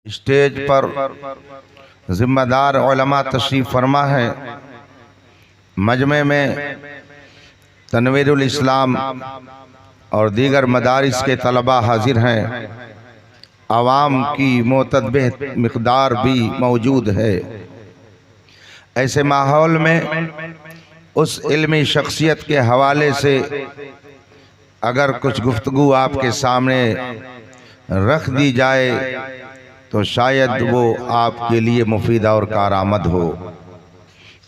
Stage پر ذمہ دار علماء تشریف فرما ہے۔ مجمع میں تنویر الاسلام اور دیگر مدارس کے طلباء حاضر ہیں۔ عوام کی معتدب مقدار بھی موجود ہے۔ ایسے ماحول میں اس علمی شخصیت کے حوالے سے اگر کچھ گفتگو آپ کے سامنے رکھ دی جائے تو شاید وہ آپ کے لیے مفید اور کارآمد ہو۔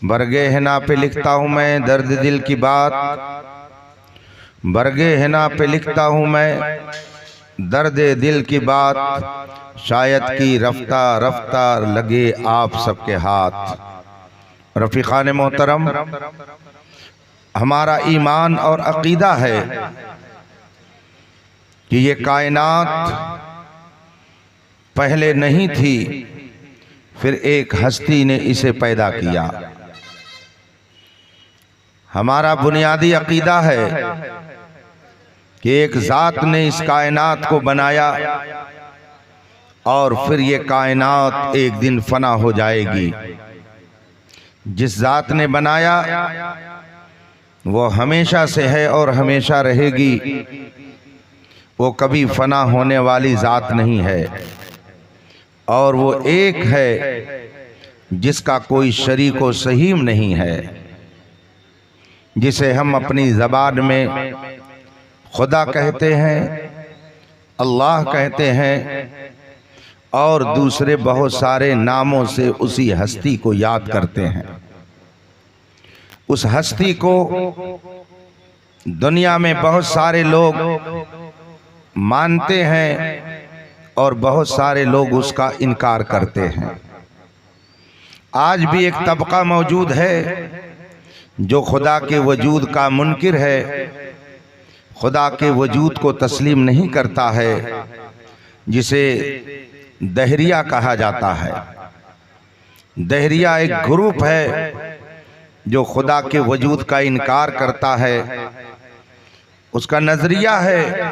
برگے حنا پہ لکھتا ہوں میں درد دل کی بات، برگے حنا پہ لکھتا ہوں میں درد دل کی بات، شاید کی رفتہ رفتہ لگے آپ سب کے ہاتھ۔ رفیقان محترم، ہمارا ایمان اور عقیدہ ہے کہ یہ کائنات پہلے نہیں تھی، پھر ایک ہستی نے اسے پیدا کیا۔ ہمارا بنیادی عقیدہ ہے کہ ایک ذات نے اس کائنات کو بنایا اور پھر یہ کائنات ایک دن فنا ہو جائے گی۔ جس ذات نے بنایا وہ ہمیشہ سے ہے اور ہمیشہ رہے گی، وہ کبھی فنا ہونے والی ذات نہیں ہے، اور وہ ایک ہے جس کا کوئی شریک و سہیم نہیں ہے، جسے ہم اپنی زبان میں خدا کہتے ہیں، اللہ کہتے ہیں، اور دوسرے بہت سارے ناموں سے اسی ہستی کو یاد کرتے ہیں۔ اس ہستی کو دنیا میں بہت سارے لوگ مانتے ہیں اور بہت سارے لوگ اس کا انکار کرتے ہیں۔ آج بھی ایک طبقہ موجود ہے جو خدا کے وجود کا منکر ہے، خدا کے وجود کو تسلیم نہیں کرتا ہے، جسے دہریہ کہا جاتا ہے۔ دہریہ ایک گروپ ہے جو خدا کے وجود کا انکار کرتا ہے۔ اس کا نظریہ ہے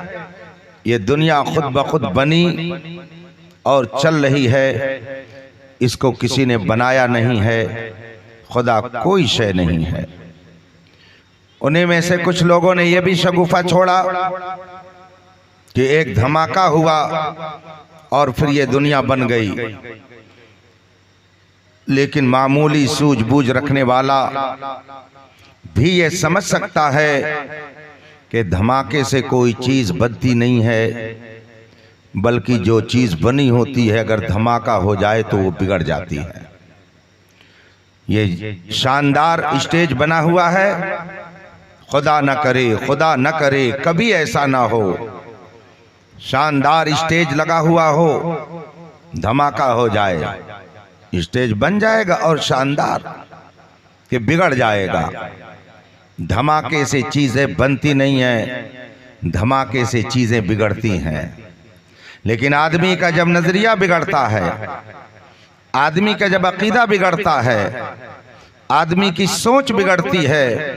یہ دنیا خود بخود بنی اور چل رہی ہے، اس کو کسی نے بنایا نہیں ہے، خدا کوئی شے نہیں ہے۔ انہیں میں سے کچھ لوگوں نے یہ بھی شگوفہ چھوڑا کہ ایک دھماکہ ہوا اور پھر یہ دنیا بن گئی، لیکن معمولی سوجھ بوجھ رکھنے والا بھی یہ سمجھ سکتا ہے کہ دھماکے سے کوئی چیز بنتی نہیں ہے، بلکہ جو چیز بنی ہوتی ہے اگر دھماکہ ہو جائے تو وہ بگڑ جاتی ہے۔ یہ شاندار اسٹیج بنا ہوا ہے، خدا نہ کرے خدا نہ کرے کبھی ایسا نہ ہو، شاندار اسٹیج لگا ہوا ہو، دھماکہ ہو جائے، اسٹیج بن جائے گا اور شاندار، کہ بگڑ جائے گا۔ دھماکے سے چیزیں بنتی نہیں ہیں، دھماکے سے چیزیں بگڑتی ہیں۔ لیکن آدمی کا جب نظریہ بگڑتا ہے، آدمی کا جب عقیدہ بگڑتا ہے، آدمی کی سوچ بگڑتی ہے،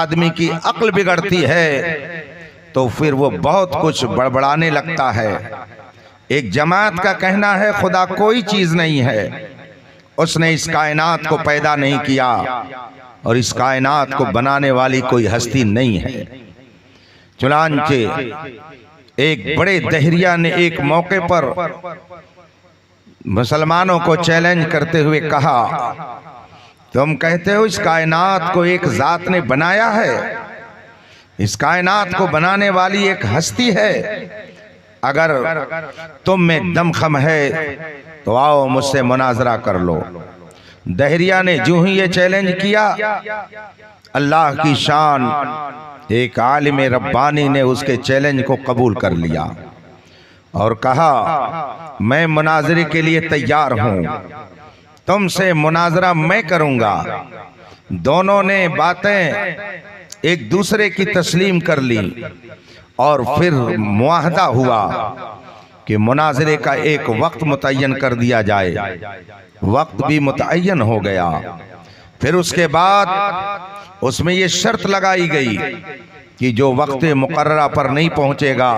آدمی کی عقل بگڑتی ہے، تو پھر وہ بہت کچھ بڑبڑانے لگتا ہے۔ ایک جماعت کا کہنا ہے خدا کوئی چیز نہیں ہے، اس نے اس کائنات کو پیدا نہیں کیا، اور اس کائنات کو بنانے والی کوئی ہستی نہیں ہے۔ چنانچہ ایک بڑے دہریہ نے ایک موقع پر مسلمانوں کو چیلنج کرتے ہوئے کہا، تم کہتے ہو اس کائنات کو ایک ذات نے بنایا ہے، اس کائنات کو بنانے والی ایک ہستی ہے، اگر تم میں دم خم ہے تو آؤ مجھ سے مناظرہ کر لو۔ دہریہ نے جو ہی یہ چیلنج کیا، اللہ کی شان، ایک عالم ربانی نے اس کے چیلنج کو قبول کر لیا اور کہا میں مناظرے کے لیے تیار ہوں، تم سے مناظرہ میں کروں گا۔ دونوں نے باتیں ایک دوسرے کی تسلیم کر لی اور پھر معاہدہ ہوا کہ مناظرے کا ایک وقت متعین کر دیا جائے۔ وقت بھی متعین ہو گیا۔ پھر اس کے بعد اس میں یہ شرط لگائی گئی کہ جو وقت مقررہ پر نہیں پہنچے گا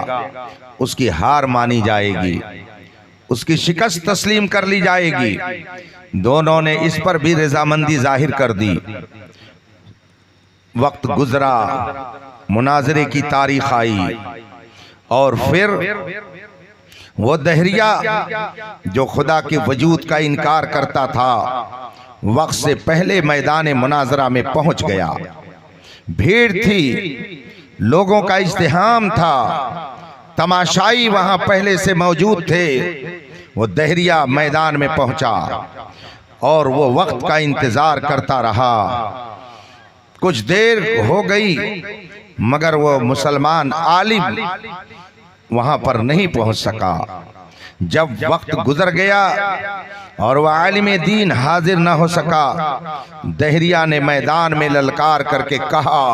اس کی ہار مانی جائے گی۔ اس کی شکست تسلیم کر لی جائے گی۔ دونوں نے اس پر بھی رضامندی ظاہر کر دی۔ وقت گزرا، مناظرے کی تاریخ آئی، اور پھر وہ دہریہ جو خدا کے وجود کا انکار کرتا تھا وقت سے پہلے میدان مناظرہ میں پہنچ گیا۔ بھیڑ تھی، لوگوں کا ازدحام تھا، تماشائی وہاں پہلے سے موجود تھے۔ وہ دہریہ میدان میں پہنچا اور وہ وقت کا انتظار کرتا رہا۔ کچھ دیر ہو گئی مگر وہ مسلمان عالم وہاں پر نہیں پہنچ سکا۔ جب وقت گزر گیا اور وہ عالم دین حاضر نہ ہو سکا، دہریہ نے میدان میں للکار کر کے کہا،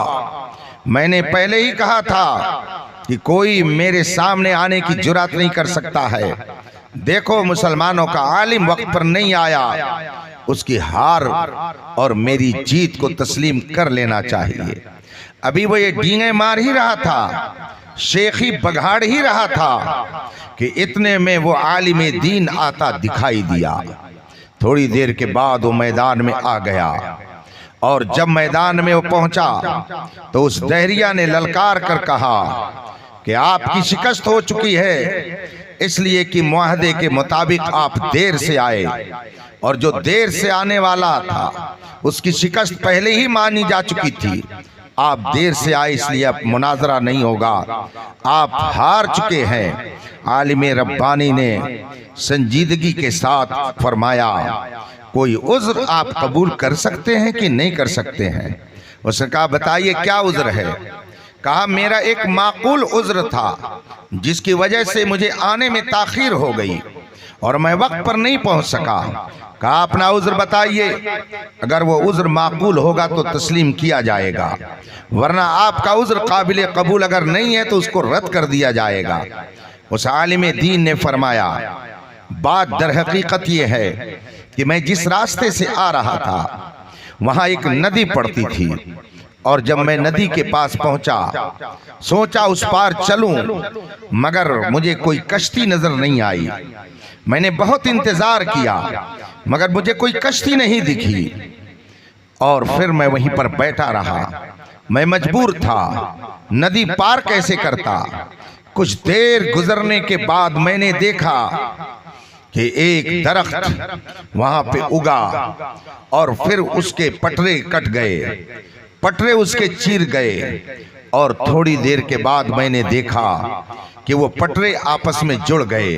میں نے پہلے ہی کہا تھا کہ کوئی میرے سامنے آنے کی جرات نہیں کر سکتا ہے۔ دیکھو مسلمانوں کا عالم وقت پر نہیں آیا، اس کی ہار اور میری جیت کو تسلیم کر لینا چاہیے۔ ابھی وہ یہ ڈینگیں مار ہی رہا تھا، شیخی بگھاڑ ہی رہا تھا کہ اتنے میں وہ عالم دین آتا دکھائی دیا۔ تھوڑی دیر کے بعد وہ میدان میں آ گیا، اور جب میدان میں وہ پہنچا تو اس دہریہ نے للکار کر کہا کہ آپ کی شکست ہو چکی ہے، اس لیے کہ معاہدے کے مطابق آپ دیر سے آئے، اور جو دیر سے آنے والا تھا اس کی شکست پہلے ہی مانی جا چکی تھی۔ آپ دیر سے آئے اس لیے اب مناظرہ نہیں ہوگا، آپ ہار چکے ہیں۔ عالم ربانی نے سنجیدگی کے ساتھ فرمایا، کوئی عذر آپ قبول کر سکتے ہیں کہ نہیں کر سکتے ہیں؟ اس نے کہا بتائیے کیا عذر ہے؟ کہا میرا ایک معقول عذر تھا جس کی وجہ سے مجھے آنے میں تاخیر ہو گئی اور میں وقت پر نہیں پہنچ سکا۔ کہا اپنا عذر بتائیے، اگر وہ عذر معقول ہوگا تو تسلیم کیا جائے گا، ورنہ آپ کا عذر قابل قبول اگر نہیں ہے تو اس کو رد کر دیا جائے گا۔ اس عالم دین نے فرمایا، بات در حقیقت یہ ہے کہ میں جس راستے سے آ رہا تھا وہاں ایک ندی پڑتی تھی، اور جب میں ندی کے پاس پہنچا سوچا اس پار چلوں، مگر مجھے کوئی کشتی نظر نہیں آئی۔ میں نے بہت انتظار کیا مگر مجھے کوئی کشتی نہیں دکھی، اور پھر میں وہیں پر بیٹھا رہا۔ میں مجبور تھا، ندی پار کیسے کرتا؟ کچھ دیر گزرنے کے بعد میں نے دیکھا کہ ایک درخت وہاں پہ اگا، اور پھر اس کے پٹرے کٹ گئے، پٹرے اس کے چیر گئے، اور تھوڑی دیر کے بعد میں نے دیکھا کہ وہ پٹرے آپس میں جڑ گئے۔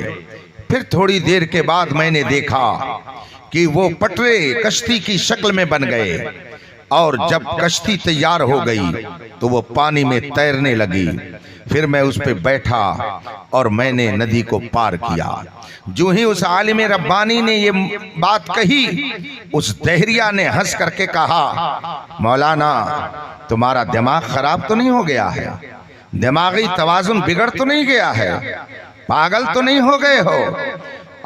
پھر تھوڑی دیر کے بعد میں نے دیکھا کہ وہ پٹرے کشتی کی شکل میں بن گئے، اور جب کشتی تیار ہو گئی تو وہ پانی میں تیرنے لگی۔ پھر میں اس پہ بیٹھا اور میں نے ندی کو پار کیا۔ جو ہی اس عالم ربانی نے یہ بات کہی، اس دہریہ نے ہنس کر کے کہا، مولانا تمہارا دماغ خراب تو نہیں ہو گیا ہے؟ دماغی توازن بگڑ تو نہیں گیا ہے؟ پاگل تو نہیں ہو گئے ہو؟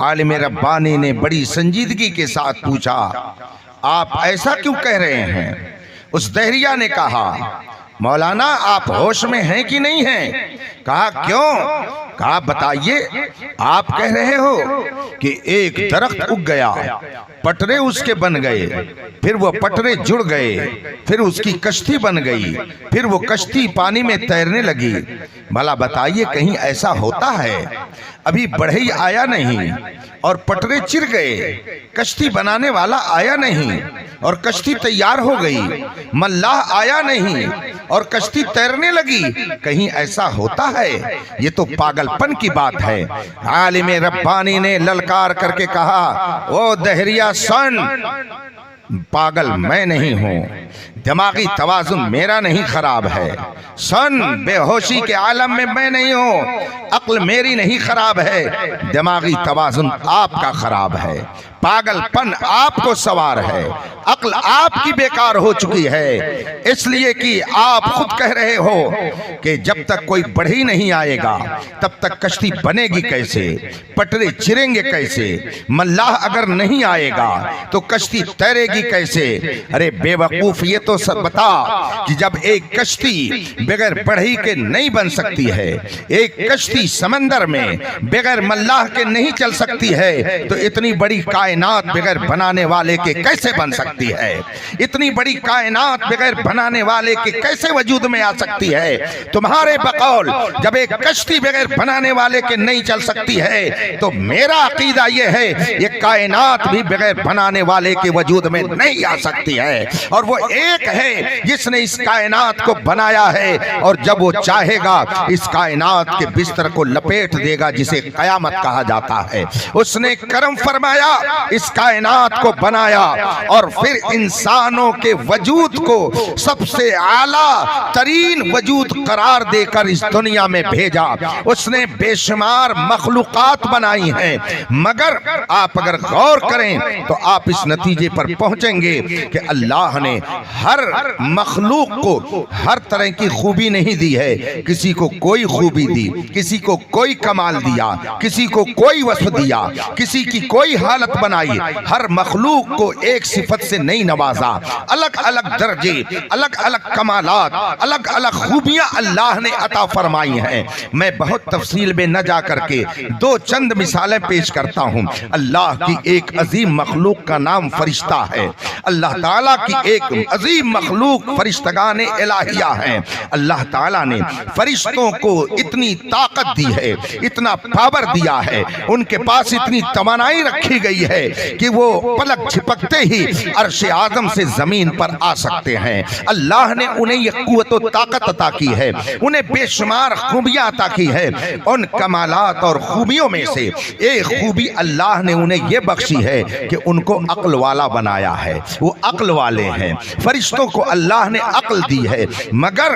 عالم ربانی نے بڑی سنجیدگی کے ساتھ پوچھا، آپ ایسا کیوں کہہ رہے ہیں؟ اس دہریہ نے کہا، مولانا آپ ہوش میں ہیں کہ نہیں ہیں؟ کہا کیوں؟ کہا بتائیے، آپ کہہ رہے ہو کہ ایک درخت اگ گیا، پٹرے اس کے بن گئے، پھر وہ پٹرے جڑ گئے، پھر اس کی کشتی بن گئی، پھر وہ کشتی پانی میں تیرنے لگی۔ بھلا بتائیے کہیں ایسا ہوتا ہے؟ ابھی بڑھئی آیا نہیں اور پٹرے چر گئے، کشتی بنانے والا آیا نہیں اور کشتی تیار ہو گئی، ملاح آیا نہیں اور کشتی تیرنے لگی، کہیں ایسا ہوتا ہے؟ یہ تو پاگل پن کی بات ہے۔ عالم ربانی نے للکار کر کے کہا، او دہریہ سن، پاگل میں نہیں ہوں، دماغی توازن میرا نہیں خراب ہے، سن بے ہوشی کے عالم میں میں نہیں ہوں، عقل میری نہیں خراب ہے، دماغی توازن آپ کا خراب ہے، پاگل پن آپ کو سوار ہے، عقل آپ کی بیکار ہو چکی ہے، اس لیے کہ آپ خود کہہ رہے ہو کہ جب تک کوئی بڑھئی نہیں آئے گا تب تک کشتی بنے گی کیسے، پٹرے چریں گے کیسے، ملاح اگر نہیں آئے گا تو کشتی تیرے گی کیسے؟ ارے بے وقوف، یہ تو تو سب بتا کہ جب ایک کشتی بغیر بڑھئی کے نہیں بن سکتی ہے، ایک کشتی سمندر میں بغیر ملاح کے نہیں چل سکتی ہے، تو اتنی بڑی کائنات بغیر بنانے والے کے کیسے بن سکتی ہے؟ اتنی بڑی کائنات بغیر بنانے والے کے کیسے وجود میں آ سکتی ہے؟ تمہارے بقول جب ایک کشتی بغیر بنانے والے کے نہیں چل سکتی ہے تو میرا عقیدہ یہ ہے یہ کائنات بھی بغیر بنانے والے کے وجود میں نہیں آ سکتی ہے، اور وہ ایک ہے جس نے اس کائنات کو بنایا ہے، اور جب وہ چاہے گا اس کائنات کے بستر کو لپیٹ دے گا جسے قیامت کہا جاتا ہے۔ اس نے کرم فرمایا، اس کائنات کو بنایا، اور پھر انسانوں کے وجود کو سب سے اعلیٰ ترین وجود قرار دے کر اس دنیا میں بھیجا۔ اس نے بے شمار مخلوقات بنائی ہیں، مگر آپ اگر غور کریں تو آپ اس نتیجے پر پہنچیں گے کہ اللہ نے ہر مخلوق کو ہر طرح کی خوبی نہیں دی ہے، کسی کو کوئی خوبی دی، کسی کو کوئی کمال دیا، کسی کو کوئی وصف دیا، کسی کی کوئی حالت بنائی، ہر مخلوق کو ایک صفت سے نہیں نوازا، الگ الگ درجے، الگ الگ کمالات، الگ الگ خوبیاں اللہ نے عطا فرمائی ہیں۔ میں بہت تفصیل میں نہ جا کر کے دو چند مثالیں پیش کرتا ہوں۔ اللہ کی ایک عظیم مخلوق کا نام فرشتہ ہے، اللہ تعالیٰ کی ایک عظیم مخلوق فرشتگان الہیہ ہیں۔ اللہ تعالیٰ نے فرشتوں کو اتنی طاقت دی ہے، اتنا پاور دیا ہے، ان کے پاس اتنی توانائی رکھی گئی ہے کہ وہ پلک جھپکتے ہی عرش اعظم سے زمین پر آ سکتے ہیں۔ اللہ نے انہیں یہ قوت و طاقت عطا کی ہے، انہیں بے شمار خوبیاں عطا کی ہے۔ ان کمالات اور خوبیوں میں سے ایک خوبی اللہ نے انہیں یہ بخشی ہے کہ ان کو عقل والا بنایا ہے، وہ عقل والے ہیں۔ فرشتوں کو اللہ نے عقل دی ہے، مگر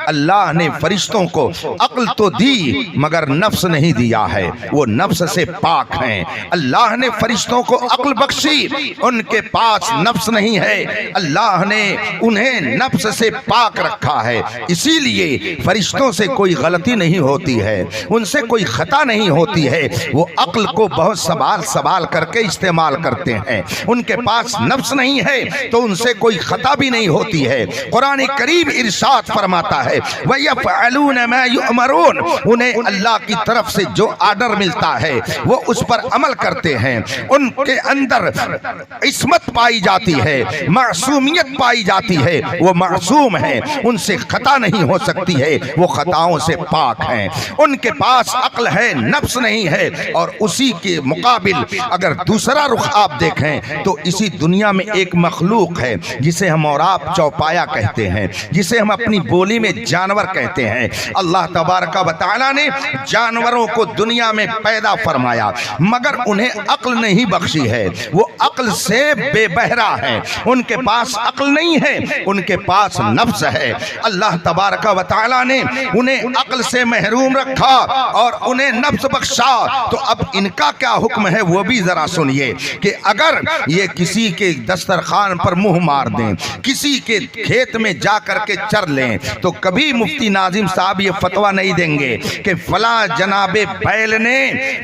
اللہ نے فرشتوں کو عقل تو دی مگر نفس نہیں دیا ہے، وہ نفس سے پاک ہیں۔ اللہ نے فرشتوں کو عقل بخشی، ان کے پاس نفس نہیں ہے، اللہ نے انہیں نفس سے پاک رکھا ہے، اسی لیے فرشتوں سے کوئی غلطی نہیں ہوتی ہے، ان سے کوئی خطا نہیں ہوتی ہے، وہ عقل کو بہت سنبھال کر کے استعمال کرتے ہیں۔ ان کے پاس نفس نہیں ہے تو ان سے کوئی خطا بھی نہیں ہوتی ہے۔ قرآن کریم ارشاد فرماتا ہے وَيَفْعَلُونَ مَا يُؤْمَرُونَ، انہیں اللہ کی طرف سے جو آرڈر ملتا ہے وہ اس پر عمل کرتے ہیں۔ ان کے اندر عصمت پائی جاتی ہے، معصومیت پائی جاتی ہے، وہ معصوم ہیں، ان سے خطا نہیں ہو سکتی ہے، وہ خطاؤں سے پاک ہیں۔ ان کے پاس عقل ہے، نفس نہیں ہے، اور اسی کے مقابل اگر دوسرا رخ آپ دیکھیں تو اسی دنیا میں ایک مخلوق ہے جسے ہم اور آپ چوپایا کہتے ہیں، جسے ہم اپنی بولی میں جانور کہتے ہیں۔ اللہ تبارک و تعالی نے جانوروں کو دنیا میں پیدا فرمایا مگر انہیں عقل نہیں بخشی ہے، وہ عقل سے بے بہرا ہیں، ان کے پاس عقل نہیں ہے، ان کے پاس نفس ہے۔ اللہ تبارک و تعالی نے انہیں عقل سے محروم رکھا اور انہیں نفس بخشا، تو اب ان کا کیا حکم ہے وہ بھی ذرا سنیے کہ اگر یہ کسی کے دسترخوان پر منہ مار دیں، کسی کے کھیت میں جا کر کے چر لیں، تو کبھی مفتی ناظم صاحب یہ فتویٰ نہیں دیں گے کہ فلاں جناب بیل نے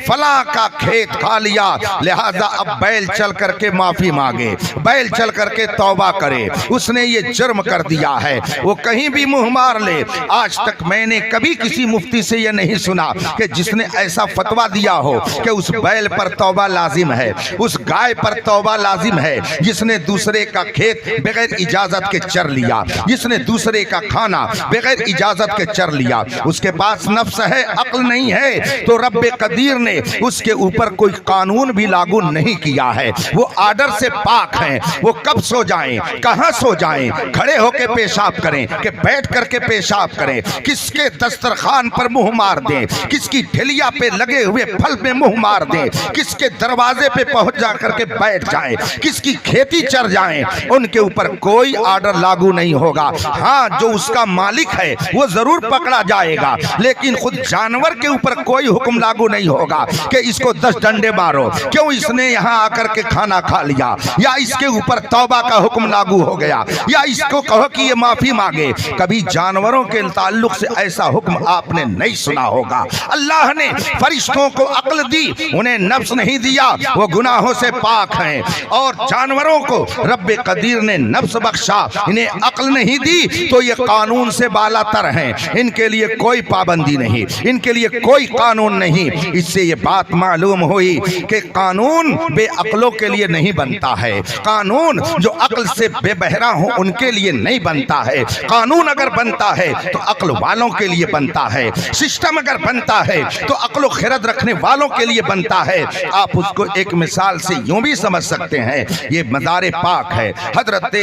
فلاں کا کھیت کھا لیا لہذا اب بیل چل کر کے معافی مانگے، بیل چل کر کے توبہ کرے، اس نے یہ جرم کر دیا ہے، وہ کہیں بھی منہ مار لے۔ آج تک میں نے کبھی کسی مفتی سے یہ نہیں سنا کہ جس نے ایسا فتویٰ دیا ہو کہ اس بیل پر توبہ لازم ہے، اس گائے پر توبہ لازم ہے جس نے دوسرے کا کھیت بغیر اجازت کے چر لیا، جس نے دوسرے کا کھانا بغیر اجازت کے چر لیا، اس کے پاس نفس ہے، عقل نہیں ہے، تو رب قدیر نے اس کے اوپر کوئی قانون بھی لاگو نہیں کیا ہے، وہ آرڈر سے پاک ہیں، وہ کب سو جائیں، کہاں سو جائیں، کھڑے ہو کے پیشاب کریں کہ بیٹھ کر کے پیشاب کریں، کس کے دسترخوان پر منہ مار دیں، کس کی ٹھلیا پہ لگے ہوئے پھل میں منہ مار دیں، کس کے دروازے پہ پہنچ جا کر کے بیٹھ جائیں، کس کی کھیتی چر جائیں، ان کے اوپر کوئی آرڈر لاگو نہیں ہوگا۔ ہاں جو اس کا مالک ہے وہ ضرور پکڑا جائے گا، لیکن خود جانور کے اوپر کوئی حکم لاگو نہیں ہوگا کہ اس کو 10 ڈنڈے مارو، کیوں اس نے یہاں آ کر کے کھانا کھا لیا، یا اس کے اوپر توبہ کا حکم لاگو ہو گیا، یا اس کو کہو کہ یہ معافی مانگے۔ کبھی جانوروں کے تعلق سے ایسا حکم آپ نے نہیں سنا ہوگا۔ اللہ نے فرشتوں کو عقل دی، انہیں نفس نہیں دیا، وہ گناہوں سے پاک ہیں، اور جانوروں کو رب قدیر نے نفس بخشا بخشا، انہیں عقل نہیں دی تو یہ قانون سے بالا تر ہیں، ان کے لیے کوئی پابندی نہیں، ان کے لیے کوئی قانون نہیں۔ اس سے یہ بات معلوم ہوئی کہ قانون بے عقلوں کے لیے نہیں بنتا ہے، قانون جو عقل سے بے بہرا ہوں ان کے لیے نہیں بنتا ہے۔ قانون اگر بنتا ہے تو عقل والوں کے لیے بنتا ہے، سسٹم اگر بنتا ہے تو عقل و خرد رکھنے والوں کے لیے بنتا ہے۔ آپ اس کو ایک مثال سے یوں بھی سمجھ سکتے ہیں، یہ مزار پاک ہے، حضرت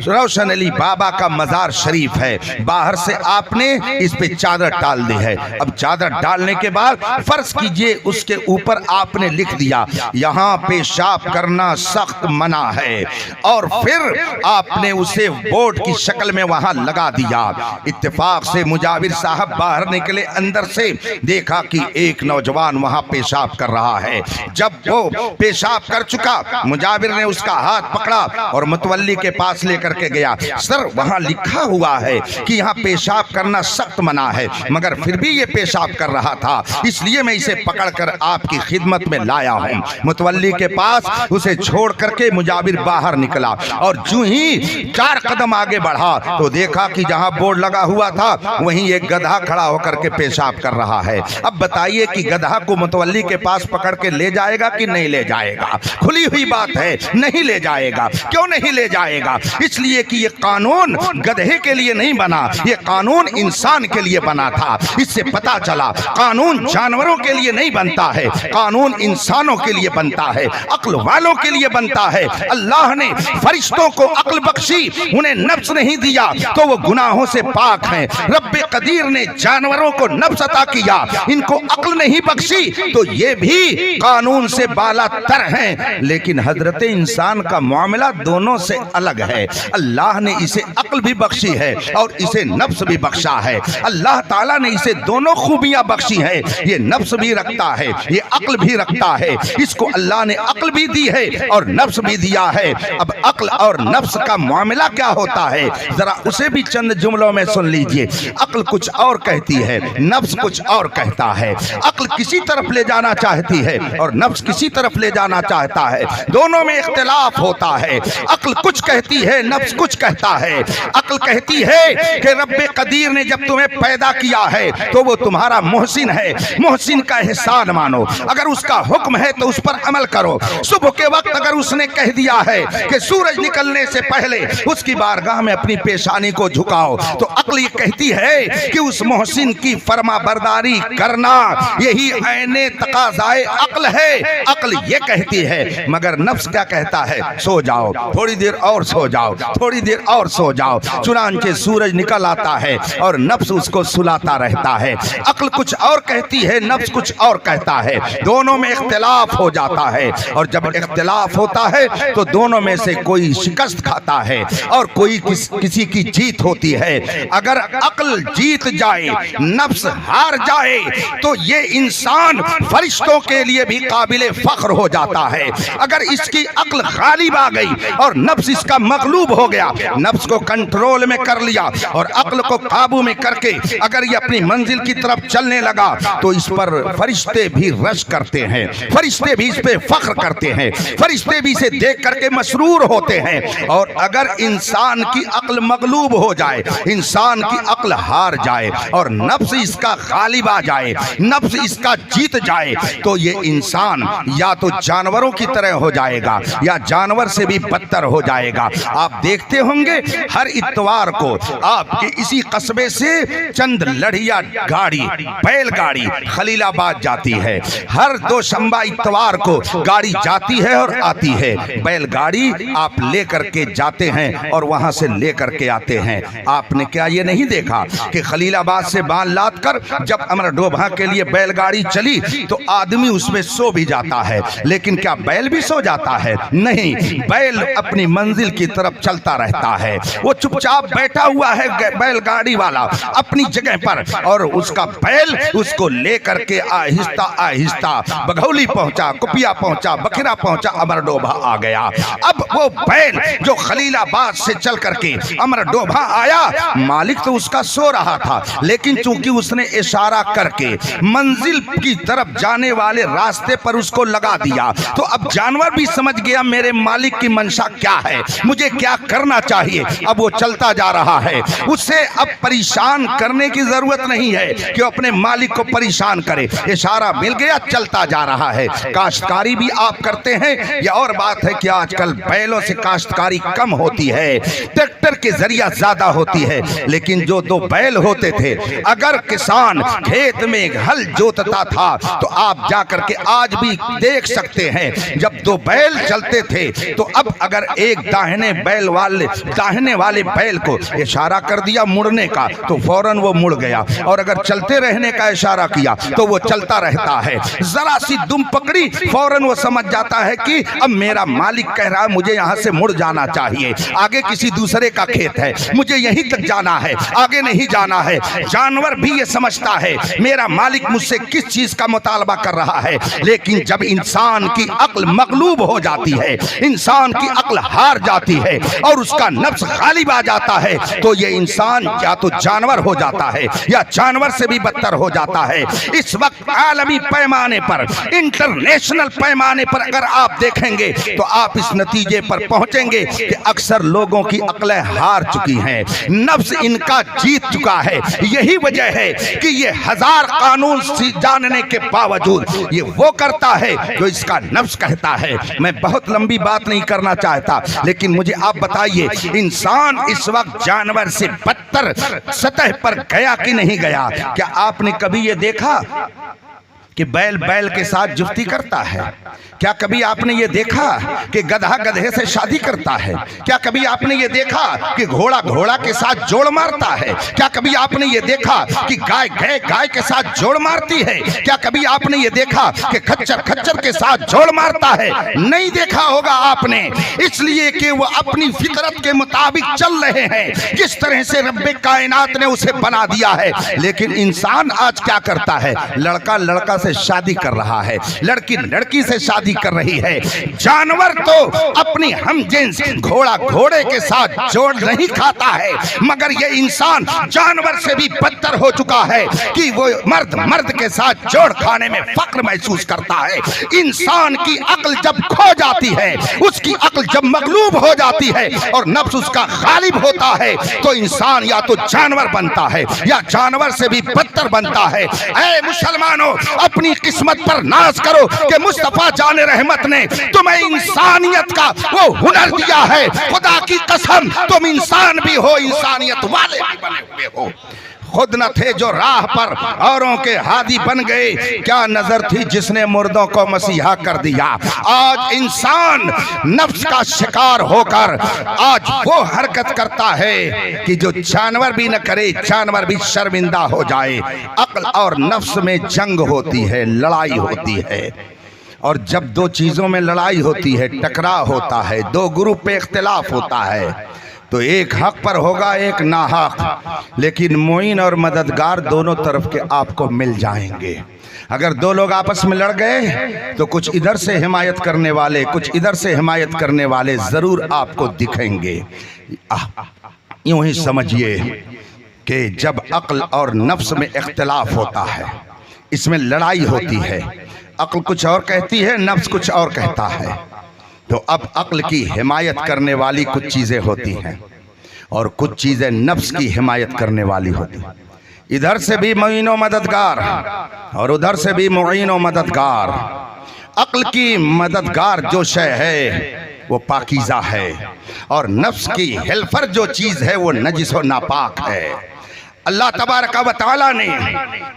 روشن علی بابا کا مزار شریف ہے، باہر سے آپ نے اس پہ چادر ڈال دی ہے۔ اب چادر ڈالنے کے بعد فرض کیجئے اس کے اوپر آپ نے لکھ دیا یہاں پیشاب کرنا سخت منع ہے، اور پھر آپ نے اسے بورڈ کی شکل میں وہاں لگا دیا۔ اتفاق سے مجاور صاحب باہر نکلے، اندر سے دیکھا کہ ایک نوجوان وہاں پیشاب کر رہا ہے۔ جب وہ پیشاب کر چکا، مجاور نے اس کا ہاتھ پکڑا اور متولی کے پاس لے کر کے گیا۔ سر وہاں لکھا ہوا ہے کہ یہاں پیشاب کرنا سخت منع ہے، مگر پھر بھی یہ پیشاب کر رہا تھا، اس لیے میں اسے پکڑ کر آپ کی خدمت میں لایا ہوں۔ متولی کے پاس اسے چھوڑ کر کے مجاور باہر نکلا، اور جو ہی 4 قدم آگے بڑھا تو دیکھا کہ جہاں بورڈ لگا ہوا تھا وہیں ایک گدھا کھڑا ہو کر کے پیشاب کر رہا ہے۔ اب بتائیے کہ گدھا کو متولی کے پاس پکڑ کے لے جائے گا کہ نہیں لے جائے گا؟ کھلی ہوئی بات ہے، نہیں لے جائے گا۔ کیوں نہیں لے جائے گا؟ اس لیے کہ یہ قانون گدھے کے لیے نہیں بنا، یہ قانون انسان کے لیے بنا تھا۔ اس سے پتا چلا قانون جانوروں کے لیے نہیں بنتا ہے، قانون انسانوں کے لیے بنتا ہے، عقل والوں کے لیے بنتا ہے۔ اللہ نے فرشتوں کو عقل بخشی، انہیں نفس نہیں دیا تو وہ گناہوں سے پاک ہیں۔ رب قدیر نے جانوروں کو نفس عطا کیا، ان کو عقل نہیں بخشی تو یہ بھی قانون سے بالا تر ہیں۔ لیکن حضرت انسان کا معاملہ دونوں سے الگ ہے۔ اللہ نے اسے عقل بھی بخشی ہے اور اسے نفس بھی بخشا ہے۔ اللہ تعالیٰ نے اسے دونوں خوبیاں بخشی ہیں، یہ نفس بھی رکھتا ہے، یہ عقل بھی رکھتا ہے۔ اس کو اللہ نے عقل بھی دی ہے اور نفس بھی دیا ہے۔ اب عقل اور نفس کا معاملہ کیا ہوتا ہے ذرا اسے بھی چند جملوں میں سن لیجئے۔ عقل کچھ اور کہتی ہے، نفس کچھ اور کہتا ہے۔ عقل کسی طرف لے جانا چاہتی ہے اور نفس کسی طرف لے جانا چاہتا ہے، دونوں میں اختلاف ہوتا ہے۔ عقل کچھ کہتی ہے، نفس کچھ کہتا ہے۔ عقل کہتی ہے کہ رب قدیر نے جب تمہیں پیدا کیا ہے تو وہ تمہارا محسن ہے، محسن کا احسان مانو، اگر اس کا حکم ہے تو اس پر عمل کرو۔ صبح کے وقت اگر اس نے کہہ دیا ہے کہ سورج نکلنے سے پہلے اس کی بارگاہ میں اپنی پیشانی کو جھکاؤ تو عقل یہ کہتی ہے کہ اس محسن کی فرما برداری کرنا یہی عین تقاضائے عقل ہے، عقل یہ کہتی ہے۔ مگر نفس کیا کہتا ہے؟ سو جاؤ، تھوڑی دیر اور سو جاؤ، تھوڑی دیر اور سو جاؤ۔ چنانچہ سورج نکل آتا ہے اور نفس اس کو سلاتا رہتا ہے۔ عقل کچھ اور کہتی ہے، نفس کچھ اور کہتا ہے، دونوں میں اختلاف ہو جاتا ہے، اور جب اختلاف ہوتا ہے تو دونوں میں سے کوئی شکست کھاتا ہے اور کوئی کسی کی جیت ہوتی ہے۔ اگر عقل جیت جائے، نفس ہار جائے تو یہ انسان فرشتوں کے لیے بھی قابل فخر ہو جاتا ہے۔ اگر اس کی عقل غالب آ گئی اور نفس اس کا مغلوب ہو گیا، نفس کو کنٹرول میں کر لیا اور عقل کو قابو میں کر کے اگر یہ اپنی منزل کی طرف چلنے لگا تو اس پر فرشتے بھی رش کرتے ہیں، فرشتے بھی اس پہ فخر کرتے ہیں، فرشتے بھی اسے دیکھ کر کے مسرور ہوتے ہیں۔ اور اگر انسان کی عقل مغلوب ہو جائے، انسان کی عقل ہار جائے اور نفس اس کا غالب آ جائے، نفس اس کا جیت جائے تو یہ انسان یا تو جانوروں کی طرح ہو جائے گا یا جانور سے بھی بدتر ہو جائے گا۔ آپ دیکھتے ہوں گے ہر اتوار کو آپ کے اسی قصبے سے چند لڑھیا گاڑی، بیل گاڑی خلیل آباد جاتی ہے۔ ہر دوشنبہ اتوار کو گاڑی جاتی ہے اور آتی ہے۔ بیل گاڑی آپ لے کر کے جاتے ہیں اور وہاں سے لے کر کے آتے ہیں۔ آپ نے کیا یہ نہیں دیکھا کہ خلیل آباد سے بال لاد کر جب امر ڈوبھا کے لیے بیل گاڑی چلی تو آدمی اس میں سو بھی جاتا ہے، لیکن کیا بیل بھی سو جاتا ہے؟ نہیں، بیل اپنی منزل کی طرف چلتا رہتا ہے۔ وہ چپ چاپ بیٹھا ہوا ہے بیل گاڑی والا اپنی جگہ پر، اور اس کا بیل اس کو لے کر کے آہستہ آہستہ بگھولی پہنچا، کپیا پہنچا، بکھرا پہنچا، امر ڈوبھا آ گیا۔ اب وہ بیل جو خلیل آباد سے چل کر کے امر ڈوبھا آیا، مالک تو اس کا سو رہا تھا، لیکن چونکہ اس نے اشارہ کر کے منزل کی طرف جانے والے راستے پر اس کو لگا دیا تو اب جانور بھی سمجھ گیا میرے مالک کی منشا کیا ہے، مجھے کیا کیا کرنا چاہیے اب وہ چلتا جا رہا ہے. اسے اب پریشان کرنے کی ضرورت نہیں ہے کہ وہ اپنے مالک کو پریشان کرے. اشارہ مل گیا, چلتا جا رہا ہے. کاشتکاری بھی آپ کرتے ہیں. یہ اور بات ہے کہ آج کل بیلوں سے کاشتکاری کم ہوتی ہے, ٹریکٹر کے ذریعہ زیادہ ہوتی ہے. لیکن جو دو بیل ہوتے تھے, اگر کسان کھیت میں ہل جوتتا تھا تو آپ جا کر کے آج بھی دیکھ سکتے ہیں جب دو بیل چلتے تھے تو اب اگر ایک داہنے والے بیل کو اشارہ کر دیا مڑنے کا تو فوراً وہ مڑ گیا, اور اگر چلتے رہنے کا اشارہ کیا تو وہ چلتا رہتا ہے. ذرا سی دم پکڑی فوراً وہ سمجھ جاتا ہے کہ اب میرا مالک کہہ رہا ہے مجھے یہاں سے مڑ جانا چاہیے, آگے کسی دوسرے کا کھیت ہے, مجھے یہیں تک جانا ہے, آگے نہیں جانا ہے. جانور بھی یہ سمجھتا ہے میرا مالک مجھ سے کس چیز کا مطالبہ کر رہا ہے. لیکن جب انسان کی عقل مغلوب ہو جاتی ہے, انسان کی عقل ہار جاتی ہے اور اس کا نفس غالب آ جاتا ہے تو یہ انسان یا تو جانور ہو جاتا ہے یا جانور سے بھی بدتر ہو جاتا ہے. اس وقت عالمی پیمانے پر, انٹرنیشنل پیمانے پر اگر آپ دیکھیں گے تو آپ اس نتیجے پر پہنچیں گے کہ اکثر لوگوں کی عقلیں ہار چکی ہیں, نفس ان کا جیت چکا ہے. یہی وجہ ہے کہ یہ ہزار قانون جاننے کے باوجود یہ وہ کرتا ہے جو اس کا نفس کہتا ہے. میں بہت لمبی بات نہیں کرنا چاہتا, لیکن مجھے آپ بتائیے انسان اس وقت جانور سے بدتر سطح پر گیا کہ نہیں گیا؟ کیا آپ نے کبھی یہ دیکھا کہ بیل بیل کے ساتھ جفتی کرتا ہے؟ کیا کبھی آپ نے یہ دیکھا کہ گدھا گدھے سے شادی کرتا ہے؟ کیا کبھی آپ نے یہ دیکھا کہ گھوڑا گھوڑا کے ساتھ جوڑ مارتا ہے؟ کیا کبھی آپ نے یہ دیکھا کہ گائے گائے کے ساتھ جوڑ مارتی ہے؟ کیا کبھی آپ نے یہ دیکھا کہ کھچر کھچر کے ساتھ جوڑ مارتا ہے؟ نہیں دیکھا ہوگا آپ نے, اس لیے کہ وہ اپنی فطرت کے مطابق چل رہے ہیں جس طرح سے رب کائنات نے اسے بنا دیا ہے. لیکن انسان آج کیا کرتا ہے؟ لڑکا لڑکا سے شادی کر رہا ہے, لڑکی لڑکی سے شادی کر رہی ہے. جانور تو اپنی ہم جنس گھوڑا گھوڑے کے ساتھ جوڑ نہیں کھاتا ہے, مگر یہ انسان جانور سے بھی بدتر ہو چکا ہے کہ وہ مرد مرد کے ساتھ جوڑ کھانے میں فخر محسوس کرتا ہے. انسان کی عقل جب کھو جاتی ہے, اس کی عقل جب مغلوب ہو جاتی ہے اور نفس اس کا غالب ہوتا ہے تو انسان یا تو جانور بنتا ہے یا جانور سے بھی بدتر بنتا ہے. اے مسلمانوں, اپنی قسمت پر ناز کرو کہ مصطفیٰ جان رحمت نے تمہیں انسانیت کا وہ ہنر دیا ہے. خدا کی قسم تم انسان بھی ہو, انسانیت والے بھی بنے ہوئے ہو. خود نہ تھے جو راہ پر اوروں کے ہادی بن گئے, کیا نظر تھی جس نے مردوں کو مسیحا کر دیا. آج انسان نفس کا شکار ہو کر آج وہ حرکت کرتا ہے کہ جو جانور بھی نہ کرے, جانور بھی شرمندہ ہو جائے. عقل اور نفس میں جنگ ہوتی ہے, لڑائی ہوتی ہے, اور جب دو چیزوں میں لڑائی ہوتی ہے, ٹکرا ہوتا ہے, دو گروپ پہ اختلاف ہوتا ہے تو ایک حق پر ہوگا ایک ناحق, لیکن معین اور مددگار دونوں طرف کے آپ کو مل جائیں گے. اگر دو لوگ آپس میں لڑ گئے تو کچھ ادھر سے حمایت کرنے والے, کچھ ادھر سے حمایت کرنے والے ضرور آپ کو دکھیں گے. یوں ہی سمجھئے کہ جب عقل اور نفس میں اختلاف ہوتا ہے, اس میں لڑائی ہوتی ہے, عقل کچھ اور کہتی ہے, نفس کچھ اور کہتا ہے, تو اب عقل کی حمایت کرنے والی کچھ چیزیں ہوتی ہیں اور کچھ چیزیں نفس کی حمایت کرنے والی ہوتی ہیں. ادھر سے بھی معین و مددگار اور ادھر سے بھی معین و مددگار. عقل کی مددگار جو شے ہے وہ پاکیزہ ہے, اور نفس کی ہیلفر جو چیز ہے وہ نجس و ناپاک ہے. اللہ تبارک و تعالیٰ نے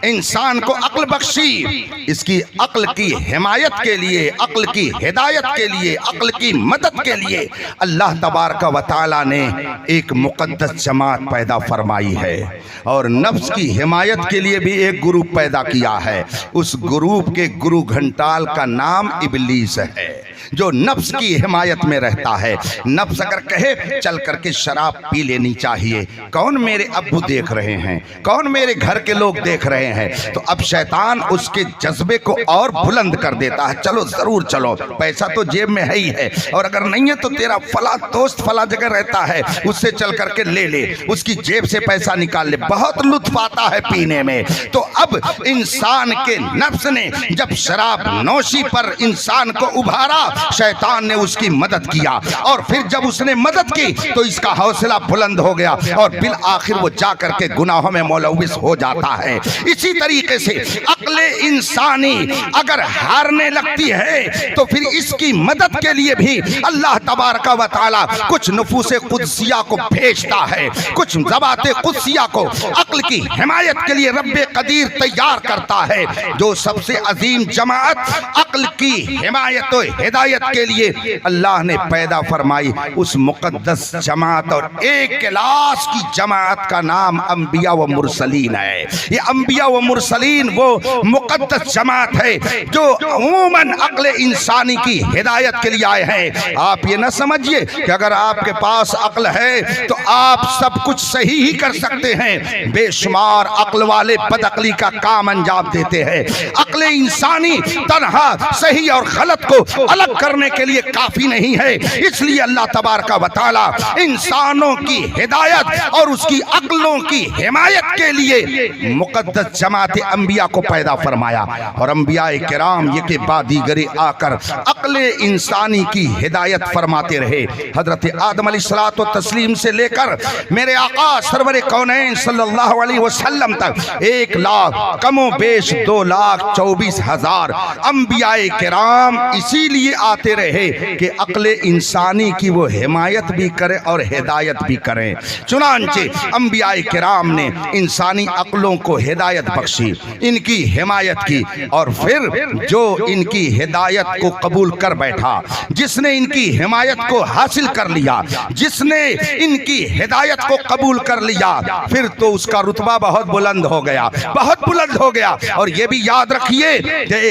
انسان کو عقل بخشی, اس کی عقل کی حمایت کے لیے, عقل کی ہدایت کے لیے, عقل کی مدد کے لیے اللہ تبارک و تعالیٰ نے ایک مقدس جماعت پیدا فرمائی ہے, اور نفس کی حمایت کے لیے بھی ایک گروپ پیدا کیا ہے. اس گروپ کے گرو گھنٹال کا نام ابلیس ہے, جو نفس کی حمایت میں رہتا ہے. نفس اگر کہے چل کر کے شراب پی لینی چاہیے, کون میرے ابو دیکھ رہے ہیں, کون میرے گھر کے لوگ دیکھ رہے ہیں. تو اب شیطان اس کے جذبے کو اور بلند کر دیتا ہے, چلو ضرور چلو, پیسہ تو جیب میں ہے ہی ہے, اور اگر نہیں ہے تو تیرا فلاں دوست فلاں جگہ رہتا ہے, اس سے چل کر کے لے لے, اس کی جیب سے پیسہ نکال لے, بہت لطف آتا ہے پینے میں. تو اب انسان کے نفس نے جب شراب نوشی پر انسان کو ابھارا, شیطان نے اس کی مدد کیا, اور پھر جب اس نے مدد کی تو اس کا حوصلہ بلند ہو گیا, اور بالآخر وہ جا کر کے گناہوں میں ملوث ہو جاتا ہے. اسی طریقے سے عقل انسانی اگر ہارنے لگتی ہے تو پھر اس کی مدد کے لیے بھی اللہ تبارک و تعالی کچھ نفوس قدسیہ کو بھیجتا ہے, کچھ ذوات قدسیہ کو عقل کی حمایت کے لیے رب قدیر تیار کرتا ہے. جو سب سے عظیم جماعت عقل کی حمایت و ہدایت کے لیے اللہ نے پیدا فرمائی, اس مقدس جماعت اور ایک کلاس کی جماعت کا نام انبیاء و مرسلین ہے. یہ انبیاء و مرسلین وہ مقدس جماعت ہے جو عموماً عقل انسانی کی ہدایت کے لیے آئے ہیں. آپ یہ نہ سمجھئے کہ اگر آپ کے پاس عقل ہے تو آپ سب کچھ صحیح ہی کر سکتے ہیں. بے شمار عقل والے بدعقلی کا کام انجام دیتے ہیں. عقل انسانی تنہا صحیح اور غلط کو الگ کرنے کے لیے کافی نہیں ہے. اس لیے اللہ تبارک و تعالی انسانوں کی ہدایت اور اس کی عقلوں کی حمایت کے لیے مقدس جماعت انبیاء کو پیدا فرمایا, اور انبیاء کرام یہ کہ بعد دیگرے آ کر عقل انسانی کی ہدایت فرماتے رہے. حضرت آدم علیہ الصلوۃ والتسلیم سے لے کر میرے آقا سرور کونین صلی اللہ علیہ وسلم تک 1 لاکھ کم و بیش 2,24,000 انبیاء کرام اسی لیے آتے رہے کہ عقل انسانی کی وہ حمایت بھی کرے اور ہدایت بھی کریں. چنانچہ انبیاء کرام نے انسانی عقلوں کو ہدایت بخشی, ان کی حمایت کی, اور پھر جو ان کی ہدایت کو قبول کر بیٹھا, جس نے ان کی حمایت کو حاصل کر لیا, جس نے ان کی ہدایت کو قبول کر لیا, پھر تو اس کا رتبہ بہت بلند ہو گیا, بہت بلند ہو گیا. اور یہ بھی یاد رکھیے کہ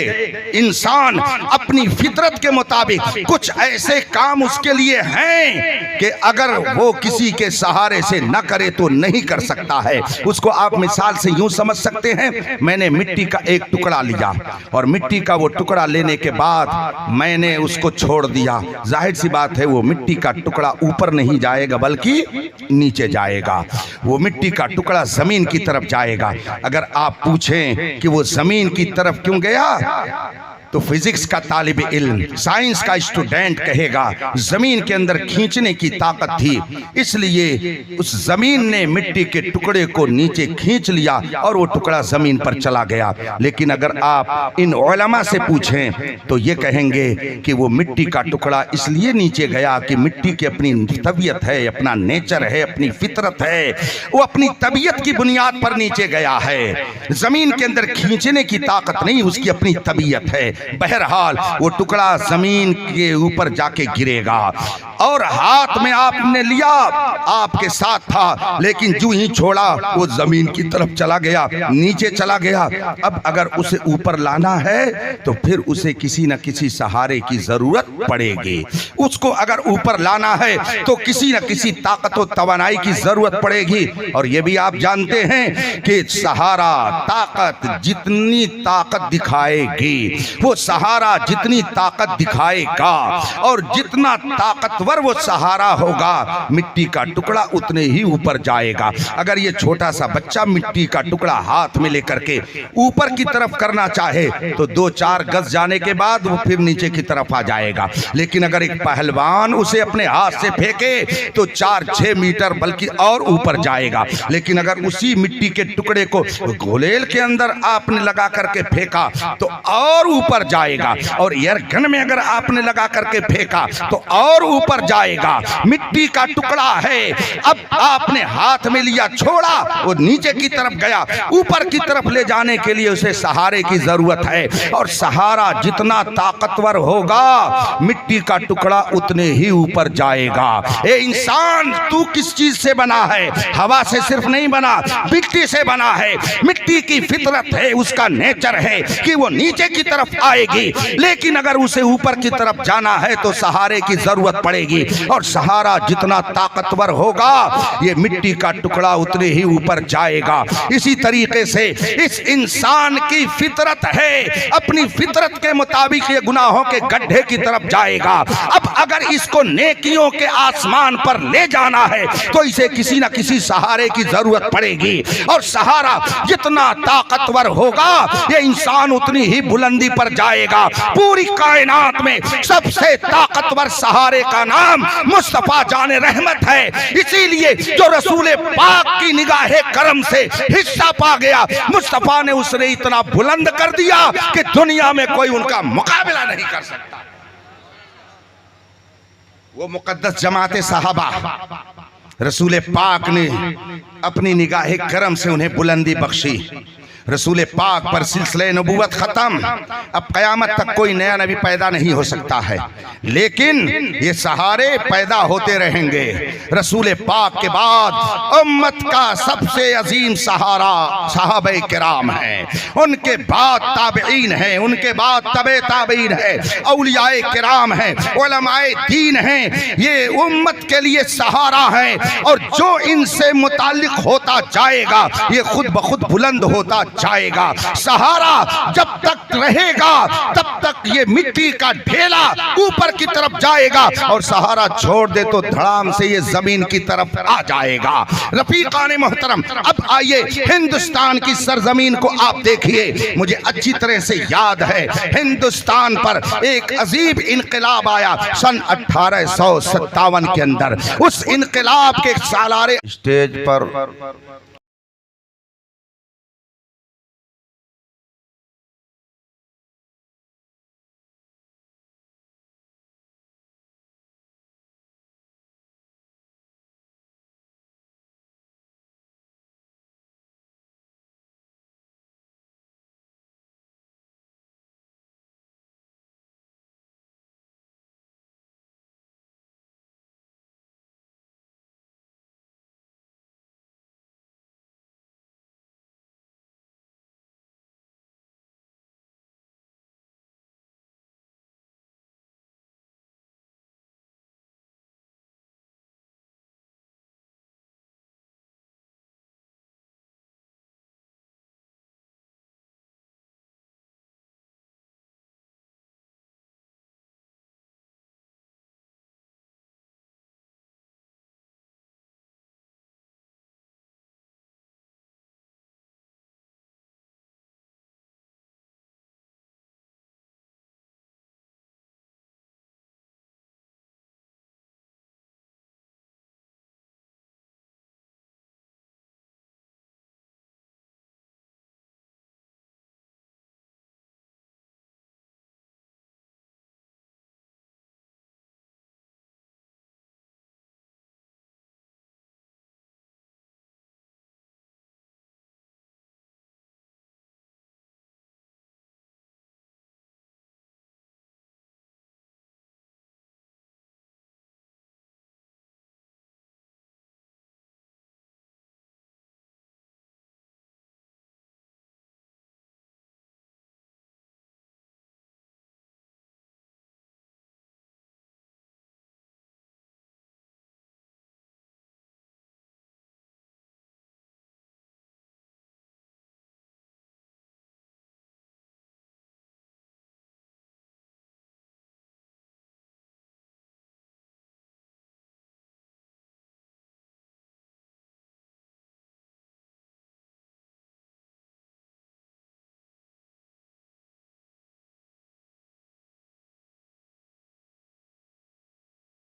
انسان اپنی فطرت کے مطابق کچھ ایسے کام اس کے لیے ہیں کہ اگر وہ کسی کے سہارے سے نہ کرے تو نہیں کر سکتا ہے. اس کو آپ مثال سے یوں سمجھ سکتے ہیں, میں نے مٹی کا ایک ٹکڑا لیا, اور مٹی کا وہ ٹکڑا لینے کے بعد میں نے اس کو چھوڑ دیا. ظاہر سی بات ہے وہ مٹی کا ٹکڑا اوپر نہیں جائے گا بلکہ نیچے جائے گا, وہ مٹی کا ٹکڑا زمین کی طرف جائے گا. اگر آپ پوچھیں کہ وہ زمین کی طرف کیوں گیا تو فزکس کا طالب علم, سائنس کا اسٹوڈنٹ کہے گا زمین کے اندر کھینچنے کی طاقت تھی, اس لیے اس زمین نے مٹی کے ٹکڑے کو نیچے کھینچ لیا اور وہ ٹکڑا زمین پر چلا گیا. لیکن اگر آپ ان علماء سے پوچھیں تو یہ کہیں گے کہ وہ مٹی کا ٹکڑا اس لیے نیچے گیا کہ مٹی کی اپنی طبیعت ہے, اپنا نیچر ہے, اپنی فطرت ہے, وہ اپنی طبیعت کی بنیاد پر نیچے گیا ہے. زمین کے اندر کھینچنے کی طاقت نہیں, اس کی اپنی طبیعت ہے. بہرحال وہ ٹکڑا زمین کے اوپر جا کے گرے گا, اور ہاتھ میں آپ نے لیا, آپ کے ساتھ تھا, لیکن جو ہی چھوڑا وہ زمین کی طرف چلا گیا, نیچے چلا گیا. اب اگر اسے اوپر لانا ہے تو پھر اسے کسی نہ کسی سہارے کی ضرورت پڑے گی. اس کو اگر اوپر لانا ہے تو کسی نہ کسی طاقت و توانائی کی ضرورت پڑے گی. اور یہ بھی آپ جانتے ہیں کہ سہارا طاقت جتنی طاقت دکھائے گی, وہ سہارا جتنی طاقت دکھائے گا, اور جتنا طاقتور وہ سہارا ہوگا مٹی کا ٹکڑا اتنے ہی اوپر جائے گا. اگر یہ چھوٹا سا بچہ مٹی کا ٹکڑا ہاتھ میں لے کر کے اوپر کی طرف کرنا چاہے تو 2-4 گز جانے کے بعد وہ پھر نیچے کی طرف آ جائے گا. لیکن اگر ایک پہلوان اسے اپنے ہاتھ سے پھینکے تو 4-6 میٹر بلکہ اور اوپر جائے گا. لیکن اگر اسی مٹی کے ٹکڑے کو گھولیل کے اندر آپ نے لگا کر کے پھینکا تو اور اوپر جائے گا, اور ایئر گن میں اگر آپ نے لگا کر کے پھینکا تو اور اوپر جائے گا. مٹی کا ٹکڑا ہے, اب آپ نے ہاتھ میں لیا, چھوڑا, وہ نیچے کی طرف گیا, اوپر کی طرف لے جانے کے لیے اسے سہارے کی ضرورت ہے, اور سہارا جتنا طاقتور ہوگا مٹی کا ٹکڑا اتنے ہی اوپر جائے گا. اے انسان, تو کس چیز سے بنا ہے؟ ہوا سے صرف نہیں بنا, مٹی سے بنا ہے. مٹی کی فطرت ہے, اس کا نیچر ہے کہ وہ نیچے کی طرف آئے گی, لیکن اگر اسے اوپر کی طرف جانا ہے تو سہارے کی ضرورت پڑے گی، اور سہارا جتنا طاقتور ہوگا یہ مٹی کا ٹکڑا اتنے ہی اوپر جائے گا۔ اسی طریقے سے اس انسان کی فطرت ہے، اپنی فطرت کے مطابق یہ گناہوں کے گڈھے کی طرف جائے گا۔ اب اگر اس کو نیکیوں کے آسمان پر لے جانا ہے تو اسے کسی نہ کسی سہارے کی ضرورت پڑے گی، اور سہارا جتنا طاقتور ہوگا یہ انسان اتنی ہی بلندی پر جائے گا۔ پوری کائنات میں سب سے طاقتور سہارے کا نام مصطفیٰ جان رحمت ہے، اسی لیے جو رسول پاک کی نگاہ کرم سے حصہ پا گیا، مصطفیٰ نے اسے اتنا بلند کر دیا کہ دنیا میں کوئی ان کا مقابلہ نہیں کر سکتا۔ وہ مقدس جماعت صحابہ، رسول پاک نے اپنی نگاہ کرم سے انہیں بلندی بخشی۔ رسول پاک پر سلسلہ نبوت ختم، اب قیامت تک کوئی نیا نبی پیدا نہیں ہو سکتا ہے، لیکن یہ سہارے پیدا ہوتے رہیں گے۔ رسول پاک کے بعد امت کا سب سے عظیم سہارا صحابہ کرام ہیں، ان کے بعد تابعین ہیں، ان کے بعد تبع تابعین ہیں، اولیاء کرام ہیں، علماء دین ہیں، یہ امت کے لیے سہارا ہیں، اور جو ان سے متعلق ہوتا جائے گا یہ خود بخود بلند ہوتا جائے گا۔ سہارا جب تک رہے گا تب تک یہ مٹی کا ڈھیلا اوپر کی طرف جائے گا، اور سہارا چھوڑ دے تو دھڑام سے یہ زمین کی طرف آ جائے گا۔ رفیقان محترم، اب آئیے ہندوستان کی سرزمین کو آپ دیکھیے۔ مجھے اچھی طرح سے یاد ہے ہندوستان پر ایک عظیم انقلاب آیا سن 1857 کے اندر۔ اس انقلاب کے سالارے اسٹیج پر